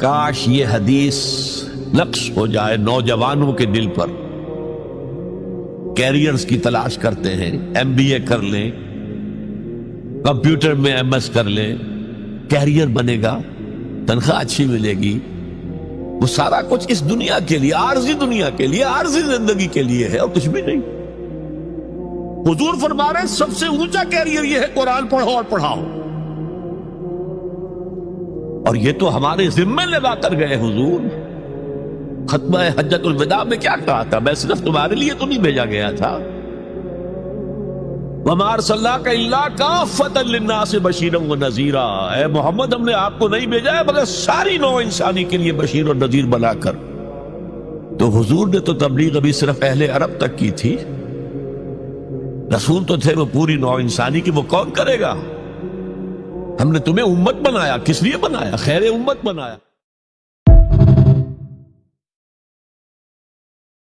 کاش یہ حدیث نقش ہو جائے نوجوانوں کے دل پر. کیریئرز کی تلاش کرتے ہیں، MBA کر لیں، کمپیوٹر میں MS کر لیں، کیریئر بنے گا، تنخواہ اچھی ملے گی. وہ سارا کچھ اس دنیا کے لیے، عارضی دنیا کے لیے، عارضی زندگی کے لیے ہے اور کچھ بھی نہیں. حضور فرما رہے ہیں سب سے اونچا کیریئر یہ ہے قرآن پڑھو اور پڑھاؤ. اور یہ تو ہمارے ذمے لگا کر گئے حضور. ختمہ حجت الوداع میں کیا کہا تھا؟ میں صرف تمہارے لیے تو نہیں بھیجا گیا تھا. وَمَا أَرْسَلْنَاكَ إِلَّا كَافَّةً لِلنَّاسِ بَشِيرًا وَنَذِيرًا. اے محمد، ہم نے آپ کو نہیں بھیجا ہے مگر ساری نوع انسانی کے لیے بشیر اور نذیر بنا کر. تو حضور نے تو تبلیغ ابھی صرف اہل عرب تک کی تھی. رسول تو تھے وہ پوری نوع انسانی کی. وہ کون کرے گا؟ ہم نے تمہیں امت بنایا، کس لیے بنایا؟ خیر امت بنایا.